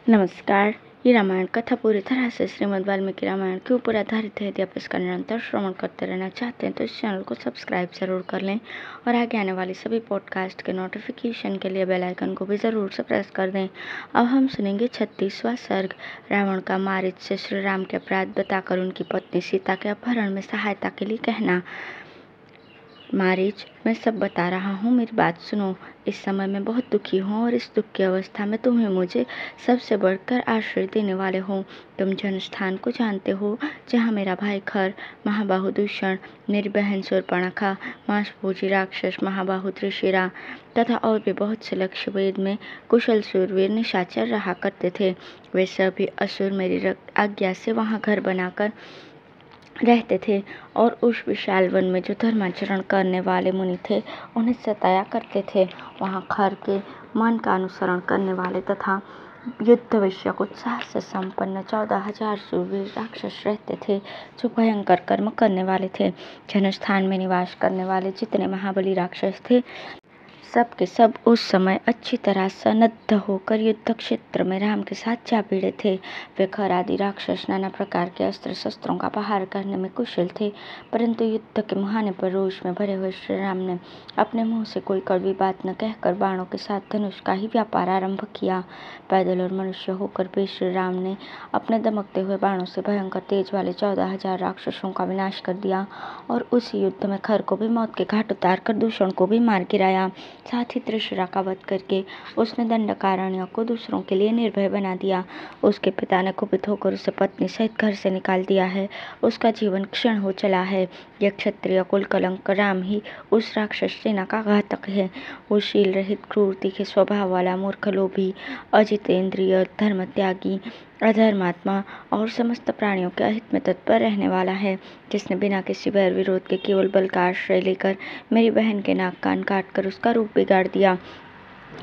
नमस्कार। ये रामायण कथा पूरी तरह से श्रीमद् वाल्मीकि रामायण के ऊपर आधारित है। यदि आप इसका निरंतर श्रवण करते रहना चाहते हैं तो इस चैनल को सब्सक्राइब ज़रूर कर लें और आगे आने वाली सभी पॉडकास्ट के नोटिफिकेशन के लिए बेल आइकन को भी ज़रूर से प्रेस कर दें। अब हम सुनेंगे 36वां सर्ग। रावण का मारीच से श्री राम के अपराध बताकर उनकी पत्नी सीता के अपहरण में सहायता के लिए कहना। मारीच, मैं सब बता रहा हूँ, मेरी बात सुनो। इस समय मैं बहुत दुखी हूँ और इस दुख की अवस्था में तुम्हें मुझे सबसे बढ़कर आश्रय देने वाले हो। तुम जनस्थान को जानते हो, जहाँ मेरा भाई खर, महाबाहु दूषण, मेरी बहन शूर्पणखा, मांसभोजी राक्षस महाबाहु त्रिशिरा तथा और भी बहुत से लक्ष्यवेद में कुशल शूरवीर निशाचर रहा करते थे। वे सभी असुर मेरी आज्ञा से वहाँ घर बनाकर रहते थे और उस विशाल वन में जो धर्माचरण करने वाले मुनि थे उन्हें सताया करते थे। वहाँ खर के मन का अनुसरण करने वाले तथा युद्ध विषयक उत्साह से संपन्न 14,000 शूरवीर राक्षस रहते थे, जो भयंकर कर्म करने वाले थे। जनस्थान में निवास करने वाले जितने महाबली राक्षस थे, सब के सब उस समय अच्छी तरह सन्नद्ध होकर युद्ध क्षेत्र में राम के साथ जा भिड़े थे। वे खर आदि राक्षस नाना प्रकार के अस्त्र शस्त्रों का प्रहार करने में कुशल थे, परंतु युद्ध के मुहाने पर रोष में भरे हुए श्री राम ने अपने मुंह से कोई कड़वी बात न कहकर बाणों के साथ धनुष का ही व्यापार आरंभ किया। पैदल और मनुष्य होकर भी श्री राम ने अपने दमकते हुए बाणों से भयंकर तेज वाले 14,000 राक्षसों का विनाश कर दिया और उसी युद्ध में खर को भी मौत के घाट उतार कर दूषण को भी मार गिराया। साथ ही त्रिशिरा का वध करके उसने दंडकारण्य को दूसरों के लिए निर्भय बना दिया। उसके पिता ने कुपित होकर उसे पत्नी सहित घर से निकाल दिया है। उसका जीवन क्षीण हो चला है। यह क्षत्रिय कुल कलंक राम ही उस राक्षस सेना का घातक है। वो शील रहित, क्रूर, तीखे स्वभाव वाला, मूर्ख, लोभी, अजितेंद्रिय, धर्म त्यागी, अधर्मात्मा और समस्त प्राणियों के अहित में तत्पर रहने वाला है, जिसने बिना किसी वैर विरोध के केवल बल का आश्रय लेकर मेरी बहन के नाक कान काट कर उसका रूप बिगाड़ दिया।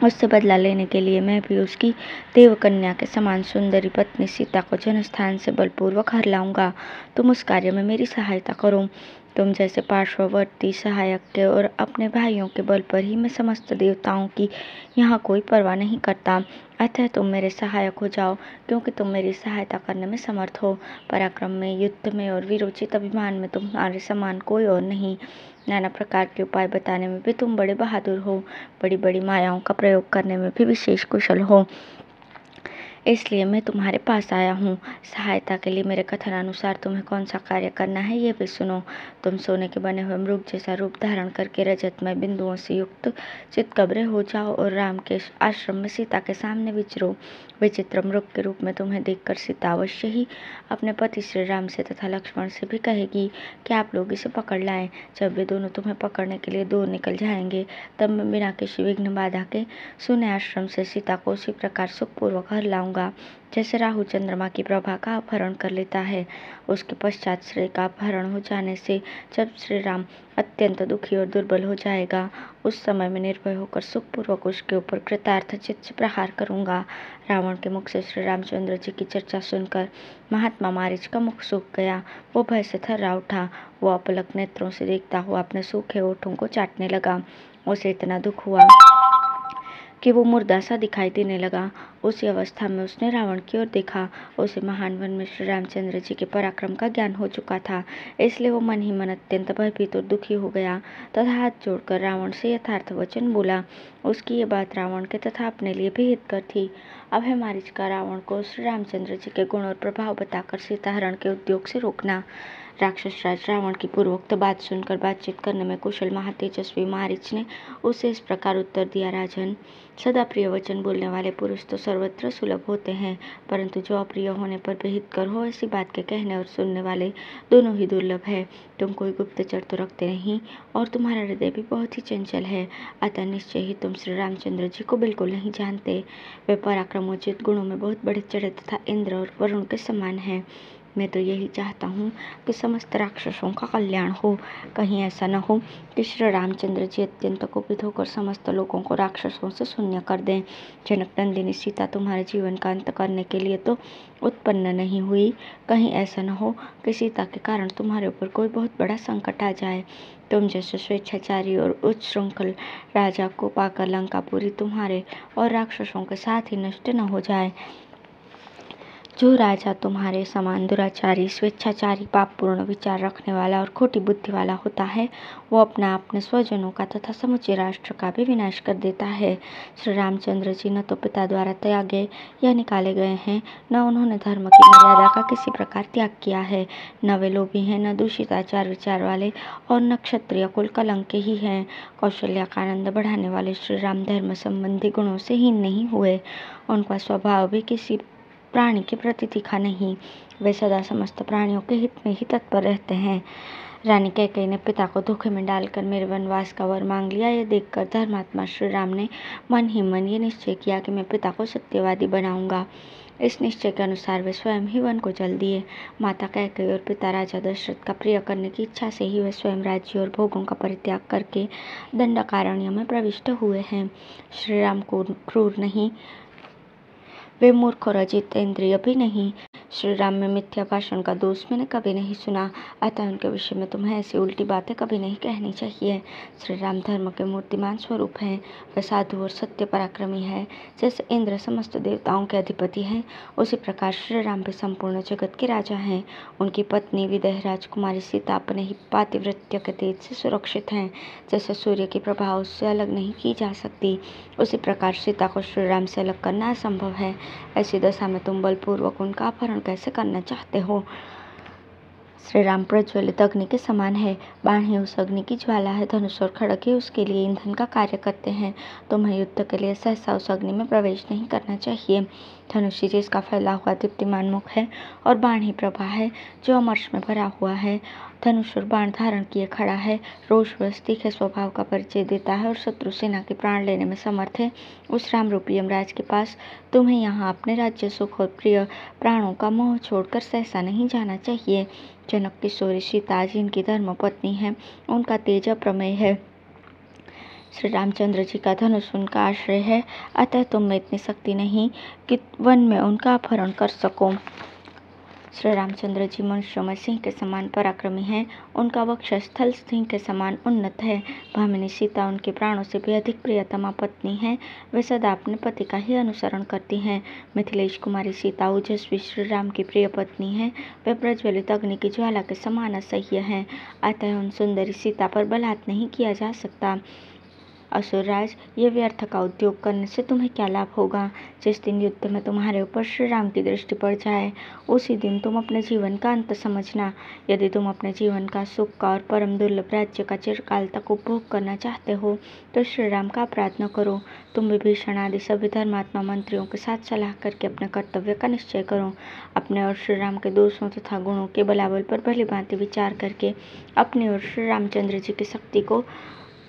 उससे बदला लेने के लिए मैं भी उसकी देवकन्या के समान सुंदरी पत्नी सीता को जनस्थान से बलपूर्वक हर लाऊंगा। तुम उस कार्य में मेरी सहायता करो। तुम जैसे पार्श्ववर्ती सहायक के और अपने भाइयों के बल पर ही मैं समस्त देवताओं की यहाँ कोई परवाह नहीं करता। अतः तुम मेरे सहायक हो जाओ, क्योंकि तुम मेरी सहायता करने में समर्थ हो। पराक्रम में, युद्ध में और वीरोचित अभिमान में तुम्हारे समान कोई और नहीं। नाना प्रकार के उपाय बताने में भी तुम बड़े बहादुर हो। बड़ी बड़ी मायाओं का प्रयोग करने में भी विशेष कुशल हो। इसलिए मैं तुम्हारे पास आया हूँ। सहायता के लिए मेरे कथन अनुसार तुम्हें कौन सा कार्य करना है, ये भी सुनो। तुम सोने के बने हुए मृग जैसा रूप धारण करके रजतमय बिंदुओं से युक्त चितकबरे हो जाओ और राम के आश्रम में सीता के सामने विचरो। विचित्र मृग के रूप में तुम्हें देखकर सीता अवश्य ही अपने पति श्री राम से तथा लक्ष्मण से भी कहेगी कि आप लोग इसे पकड़ लाएं। जब वे दोनों तुम्हें पकड़ने के लिए दूर निकल जाएंगे, तब मैं बिना किसी विघ्न बाधा के सुने आश्रम से सीता को उसी प्रकार सुखपूर्वक हर लाऊंगा, जैसे राहु चंद्रमा की प्रभा का अपहरण कर लेता है। उसके पश्चात श्री का अपहरण हो जाने से जब श्री राम अत्यंत दुखी और दुर्बल हो जाएगा, उस समय मैं निर्भय होकर सुखपूर्वक उसके ऊपर कृतार्थ चित्त से प्रहार करूंगा। रावण के मुख से श्री रामचंद्र जी की चर्चा सुनकर महात्मा मारीच का मुख सूख गया। वो भय से थर्रा उठा। वो अपलक नेत्रों से देखता हुआ अपने सूखे होठों को चाटने लगा। उसे इतना दुख हुआ कि वो मुर्दा सा दिखाई देने लगा। उसी अवस्था में उसने रावण की ओर देखा। उसे महान वन में श्री रामचंद्र जी के पराक्रम का ज्ञान हो चुका था, इसलिए वो मन ही मन अत्यंत भयभीत और दुखी हो गया तथा हाथ जोड़कर रावण से यथार्थ वचन बोला। उसकी ये बात रावण के तथा अपने लिए भी हितकर थी। अब है मारीच का रावण को श्री रामचंद्र जी के गुण और प्रभाव बताकर सीताहरण के उद्योग से रोकना। राक्षस राज रावण की पूर्वोक्त बात सुनकर बातचीत करने में कुशल महातेजस्वी मारीच ने उसे इस प्रकार उत्तर दिया। राजन, सदा प्रिय वचन बोलने वाले पुरुष तो सर्वत्र सुलभ होते हैं, परंतु जो अप्रिय होने पर भी हितकर हो ऐसी बात के कहने और सुनने वाले दोनों ही दुर्लभ है। तुम कोई गुप्तचर तो रखते नहीं और तुम्हारा हृदय भी बहुत ही चंचल है, अतः निश्चय ही तुम श्री रामचंद्र जी को बिल्कुल नहीं जानते। वे पराक्रमोचित गुणों में बहुत बढ़े चढ़े तथा इंद्र और वरुण के समान हैं। मैं तो यही चाहता हूँ कि समस्त राक्षसों का कल्याण हो। कहीं ऐसा न हो कि श्री रामचंद्र जी अत्यंत कुपित होकर समस्त लोगों को राक्षसों से शून्य कर दें। जनक नंदिनी सीता तुम्हारे जीवन का अंत करने के लिए तो उत्पन्न नहीं हुई। कहीं ऐसा न हो कि सीता के कारण तुम्हारे ऊपर कोई बहुत बड़ा संकट आ जाए। तुम जैसे स्वेच्छाचारी और उच्छृंखल राजा को पाकर लंकापुरी तुम्हारे और राक्षसों के साथ ही नष्ट न हो जाए। जो राजा तुम्हारे समान दुराचारी, स्वेच्छाचारी, पापपूर्ण विचार रखने वाला और खोटी बुद्धि वाला होता है, वो अपने स्वजनों का तथा समूचे राष्ट्र का भी विनाश कर देता है। श्री रामचंद्र जी न तो पिता द्वारा त्यागे या निकाले गए हैं, न उन्होंने धर्म की मर्यादा का किसी प्रकार त्याग किया है। न वे लोभी हैं, न दूषित आचार विचार वाले, और न क्षत्रिय कुल कलंक के ही हैं। कौशल्या का आनंद बढ़ाने वाले श्री राम धर्म संबंधी गुणों से हीन नहीं हुए। उनका स्वभाव भी किसी प्राणी के प्रति तीखा नहीं। वे सदा समस्त प्राणियों के हित में ही तत्पर रहते हैं। रानी कैकेयी ने पिता को धोखे में डालकर मेरे वनवास का वर मांग लिया। यह देखकर धर्मात्मा श्री राम ने मन ही मन ये निश्चय किया कि मैं पिता को सत्यवादी बनाऊंगा। इस निश्चय के अनुसार वे स्वयं ही वन को चल दिए। माता कैकेयी और पिता राजा दशरथ का प्रिय करने की इच्छा से ही वे स्वयं राज्य और भोगों का परित्याग करके दंडकारण्य में प्रविष्ट हुए हैं। श्री राम को क्रूर नहीं, वे मूर्ख और अजितेंद्रिय भी नहीं। श्री राम में मिथ्या भाषण का दोष मैंने कभी नहीं सुना, अतः उनके विषय में तुम्हें ऐसी उल्टी बातें कभी नहीं कहनी चाहिए। श्री राम धर्म के मूर्तिमान स्वरूप हैं। वे साधु और सत्य पराक्रमी है। जैसे इंद्र समस्त देवताओं के अधिपति हैं, उसी प्रकार श्री राम भी संपूर्ण जगत के राजा हैं। उनकी पत्नी विदेह राजकुमारी सीता अपने ही पातिव्रत्य के तेज से सुरक्षित हैं। जैसे सूर्य की प्रभा उससे अलग नहीं की जा सकती, उसी प्रकार सीता को श्री राम से अलग करना असंभव है। ऐसी दशा में तुम बलपूर्वक उनका अपहरण कैसे करना चाहते हो? श्री राम प्रज्वलित अग्नि के समान है। बाण ही उस अग्नि की ज्वाला है, धनुष और खड्ग ही उसके लिए ईंधन का कार्य करते हैं। तुम्हें युद्ध के लिए सहसा उस अग्नि में प्रवेश नहीं करना चाहिए। धनुष ही जिसका फैला हुआ दीप्तिमान मुख है, और बाण ही प्रभा है जो अमर्ष में भरा हुआ है। धनुष और बाण धारण किए खड़ा है, रोषवश तीखे स्वभाव का परिचय देता है और शत्रु सेना के प्राण लेने में समर्थ है। उस राम रूपी यमराज के पास तुम्हें यहाँ अपने राज्य सुख और प्रिय प्राणों का मोह छोड़कर सहसा नहीं जाना चाहिए। जनक किशोरी सीता जिनकी धर्म पत्नी है, उनका तेज अप्रमेय है। श्री रामचंद्र जी का धनुष उनका आश्रय है, अतः तुम में इतनी शक्ति नहीं कि वन में उनका अपहरण कर सको। श्री रामचंद्र जी मनुष्यों में सिंह के समान पराक्रमी हैं। उनका वक्षस्थल सिंह के समान उन्नत है। भामिनी सीता उनके प्राणों से भी अधिक प्रियतमा पत्नी है। वे सदा अपने पति का ही अनुसरण करती हैं। मिथिलेश कुमारी सीता ओजस्वी श्री राम की प्रिय पत्नी है। वे प्रज्वलित अग्नि की ज्वाला के समान असह्य हैं, अतः उन सुंदरी सीता पर बलात् नहीं किया जा सकता। असुरराज, ये व्यर्थ का उद्योग करने से तुम्हें क्या लाभ होगा? जिस दिन युद्ध में तुम्हारे ऊपर श्री राम की दृष्टि पड़ जाए, उसी दिन तुम अपने जीवन का अंत समझना। यदि तुम अपने जीवन का सुख का और परम दुर्लभ राज्य का चिरकाल तक उपभोग करना चाहते हो, तो श्री राम का अपराध न करो। तुम विभीषण आदि सभी धर्मात्मा मंत्रियों के साथ सलाह करके अपने कर्तव्य का निश्चय करो। अपने और श्री राम के दोषों तथा गुणों के बलाबल पर भली भांति विचार करके अपनी और श्री रामचंद्र जी की शक्ति को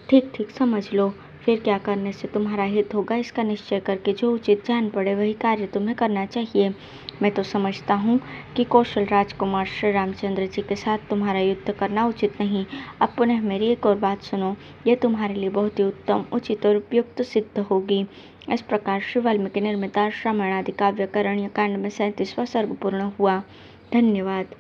ठीक ठीक समझ लो। फिर क्या करने से तुम्हारा हित होगा, इसका निश्चय करके जो उचित जान पड़े वही कार्य तुम्हें करना चाहिए। मैं तो समझता हूँ कि कौशल राजकुमार श्री रामचंद्र जी के साथ तुम्हारा युद्ध करना उचित नहीं। अब पुनः मेरी एक और बात सुनो, यह तुम्हारे लिए बहुत ही उत्तम, उचित और उपयुक्त सिद्ध होगी। इस प्रकार श्री वाल्मीकि निर्मित रामायण आदि काव्य करण्य कांड में 37वां सर्ग पूर्ण हुआ। धन्यवाद।